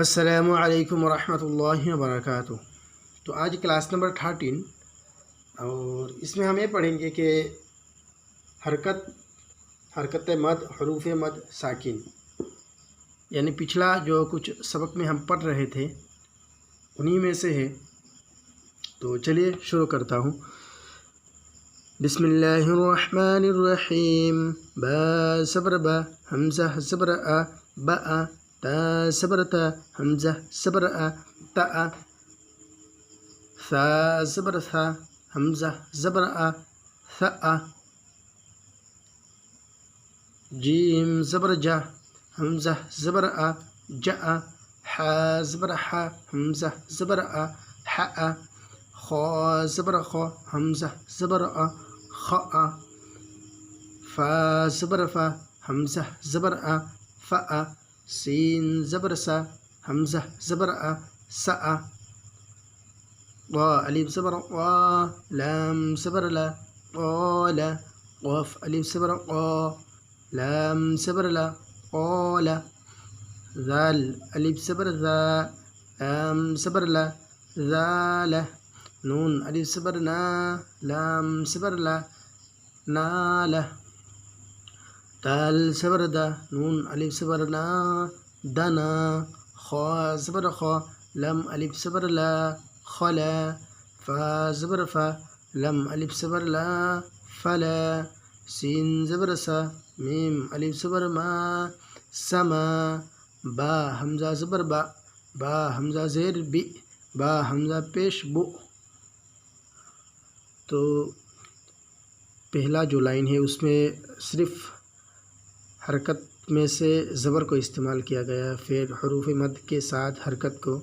अस्सलामु अलैकुम वरहमतुल्लाहि वबरकातुहू। तो आज क्लास नंबर 13 और इसमें हम ये पढ़ेंगे कि हरकत मद, हरूफ मद, साकिन, यानी पिछला जो कुछ सबक में हम पढ़ रहे थे उन्हीं में से है। तो चलिए शुरू करता हूँ। बिस्मिल्लाहिर्रहमानिर्रहीम। बा सबर बा, हमज़ा सबर आ, बा आ, ता सबर ता, हमज़ा सबर आ, ता आ, सा सबर सा, हमज़ा ज़बर आ, सा आ, जीम ज़बर जा, हमज़ा ज़बर आ, जा आ, हा ज़बर हा, हमज़ा ज़बर आ, हा आ, खा ज़बर खा, हमज़ा ज़बर आ, खा आ, फा ज़बर फा, हमज़ा ज़बर आ, फा आ, सीन ज़बर सा, हमज़ा ज़बर आ, सा आ, वा अलिफ ज़बर वा, लाम ज़बर ला, क़ाला, क़ाफ अलिफ ज़बर क़ा, लाम ज़बर ला, क़ाला, ज़ाल अलिफ ज़बर ज़ा, लाम ज़बर ला, ज़ाला, नून अलिफ ज़बर ना, लाम ज़बर ला, नाला, दाल ज़बर दा, नून अलिफ ज़बर ना, दना, खा ज़बर खा, लम अलिफ ज़बर ला, खला, फा ज़बर फा, लम अलिफ ज़बर ला, फला, सीन ज़बर सा, मीम अलिफ ज़बर मा, समा, बा हमज़ा ज़बर बा, बा हमज़ा ज़ेर बी, बा हमज़ा पेश बु। तो पहला जो लाइन है उसमें सिर्फ़ हरकत में से ज़बर को इस्तेमाल किया गया, फिर हरूफ मद के साथ हरकत को।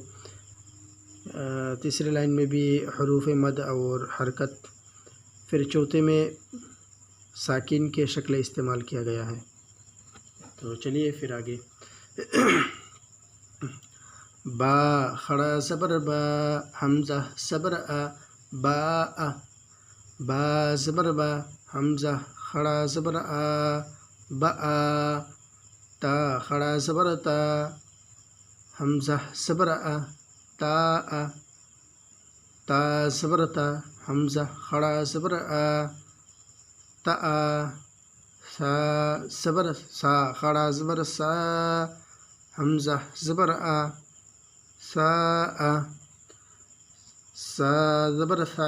तीसरे लाइन में भी हरूफ मद और हरकत, फिर चौथे में साकिन के शक्ल इस्तेमाल किया गया है। तो चलिए फिर आगे। बा खड़ा ज़बर बा, हमज़ा ज़बर आ, बा आ, बा ज़बर बा, हमज़ा खड़ा ज़बर आ, बा आ, ता खड़ा ज़बर ता, हमज़ा ज़बर आ, ता आ, ता ज़बर ता, हमज़ा खड़ा ज़बर आ, ता आ, सा ज़बर सा खड़ा ज़बर सा, हमज़ा ज़बर आ, सा आ, सा ज़बर सा,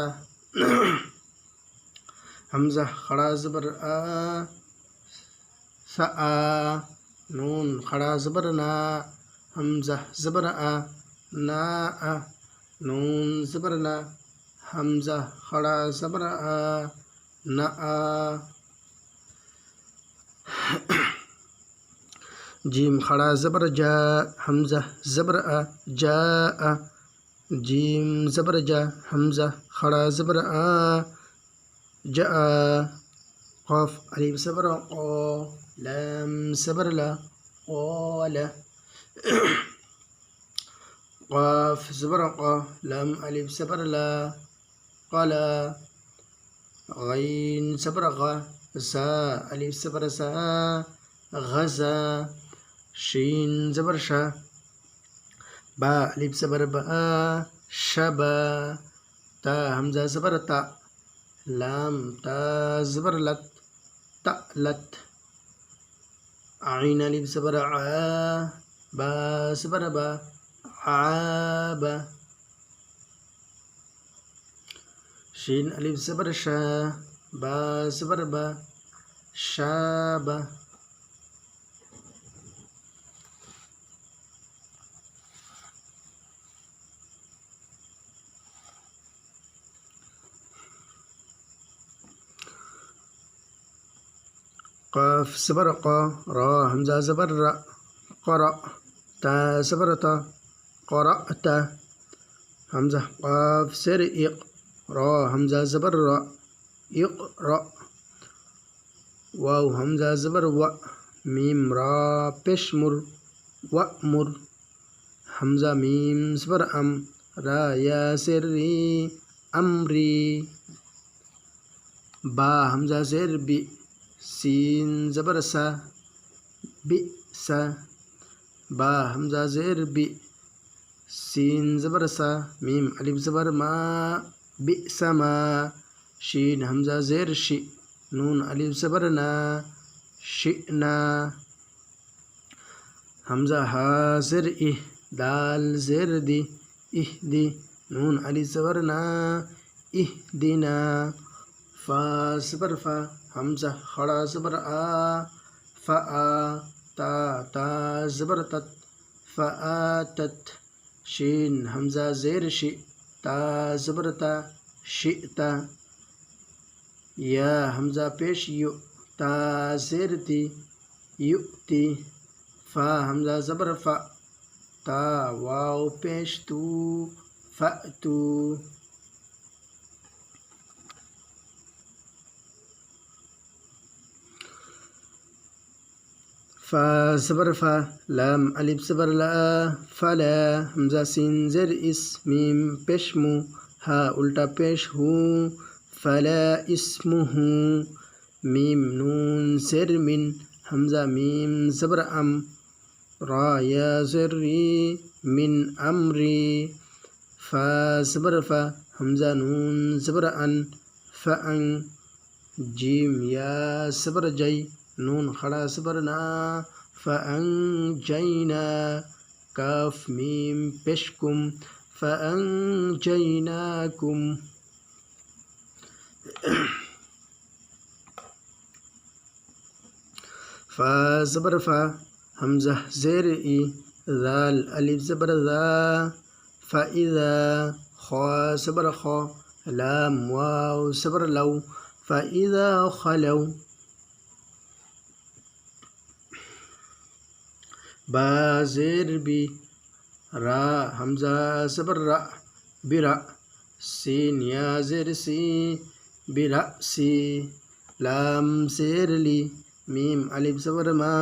हमज़ा खड़ा ज़बर आ, सा आ, नून खड़ा ज़बर ना, हमज़ा ज़बर आ, ना आ, नून ज़बर ना, हमज़ा खड़ा ज़बर आ, ना आ, जीम खड़ा ज़बर जा, हमज़ा ज़बर आ, जा आ, जीम ज़बर जा, हमज़ा खड़ा ज़बर आ, जा आ, क़ाफ अलिफ ज़बर क़ा, लाम ज़बर ला, क़ाला, क़ाफ ज़बर क़ा, लाम अलिफ ज़बर ला, क़ला, गैन ज़बर ग़ा, ज़ा अलिफ ज़बर ज़ा, ग़ज़ा, शीन ज़बर शा, बा अलिफ ज़बर बा, शबा, ता हमज़ा ज़बर ता, लाम ता ज़बर लत, तलत, आइन अलिफ ज़बर आ, बा ज़बर बा, आबा, शीन अलिफ ज़बर शा, बा ज़बर बा, शाबा। क़ाफ ज़बर क़ा, रा हमज़ा ज़बर रा, क़रा, ता ज़बर ता, क़रअता, हमज़ा क़ाफ ज़ेर इक़, रा हमज़ा ज़बर रा, इक़रा, वाव हमज़ा ज़बर व, मीम रा पेश मुर, वअमुर, हमज़ा मीम ज़बर अम, रा या ज़ेर री, अमरी, बा हमज़ा ज़ेर बी, सीन ज़बर सा, बि सा, बा हमज़ा ज़ेर बी, सीन ज़बर सा, मीम अलिफ ज़बर मा, बिसमा, शीन हमज़ा ज़ेर शि, नून अलिफ ज़बर ना, शिना, हमज़ा हा ज़ेर इह, दाल ज़ेर दी, इह दी, नून अलिफ ज़बर ना, इह दीना, फा ज़बर फा, हमज़ा खड़ा ज़बर आ, फ़ा, ता ज़बर तत, फ़ातत, शीन हमज़ा ज़ेर शि, ता ज़बर ता, शिता, या हमज़ा पेश यु, ता ज़ेर ती, युती, फ़ा हमज़ा ज़बर फ़ा, ता वाव पेश तू, फ़अतू, फ़ा ज़बर फ़ा, लाम अलिफ ज़बर ला, फ़ला, हमज़ा सीन ज़ेर इस, मीम पेश मु, हा उल्टा पेश हूँ, फ़ला इस्मुहु, मीम नून ज़ेर मिन, हमज़ा मीम ज़बर अम, रा या ज़ेर री, मिन अमरी, फ़ा ज़बर फ़ा, हमज़ा नून ज़बर अन, फ़अन, जीम या ज़बर जई, नून खड़ा ज़बर ना, फ़अंजैना, काफ मीम पेशकुम, फ़अंजैनाकुम, फ़ा ज़बर फ़ा, हमज़ा ज़ेर ई, ज़ाल अलिफ ज़बर ज़ा, फ़इज़ा, ख़ा ज़बर ख़ा, लाम वाव ज़बर लौ, फ़इज़ा ख़लौ, बा ज़ेर बी, रा हमज़ा ज़बर रा, बिरा, सीन या ज़ेर सी, बिरा सी, लाम ज़ेर ली, मीम अलिफ ज़बर मा,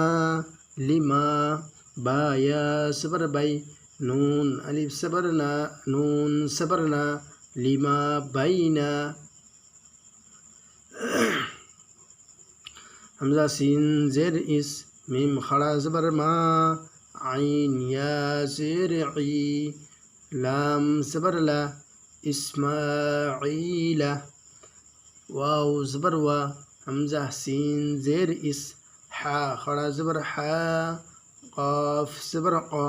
लिमा, बा या ज़बर बाई, नून अलिफ ज़बर ना, नून ज़बर ना, लिमा बैना, हमज़ा सीन ज़ेर इस, मीम खड़ा ज़बर मा, आइन या ज़ेर ई, लाम ज़बर ला, इस्माईला, वाव ज़बर वा, हमज़ा सीन ज़ेर इस, हा खड़ा ज़बर हा, क़ाफ ज़बर क़ा,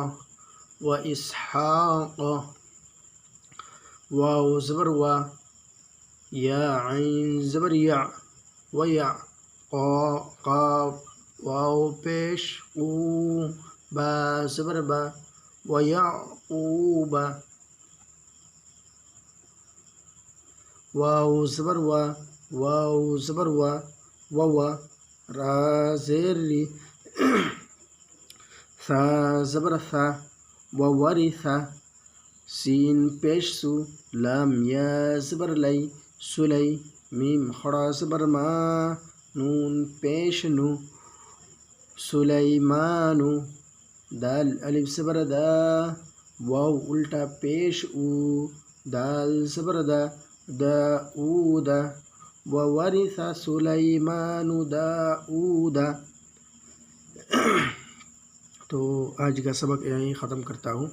व इसहाक़, वाव ज़बर वा, या आइन ज़बर या, व या, क़ाफ, वाव पेश ऊ, बा ज़बर बा, व याक़ूबा, वाव ज़बर वा, वाव ज़बर वा, ववा, रा ज़ेर री, सा ज़बर सा, वरिसा, सीन पेश सु, लाम या ज़बर लाई, सुलई, मीम खड़ा ज़बर मा, नून पेश नु, सुलैमानु, दाल अलिफ ज़बर दा, वाव उल्टा पेश ऊ, दाल ज़बर दा, दाऊदा, वरिसा सुलैमानु दाऊदा। तो आज का सबक यहीं ख़त्म करता हूँ।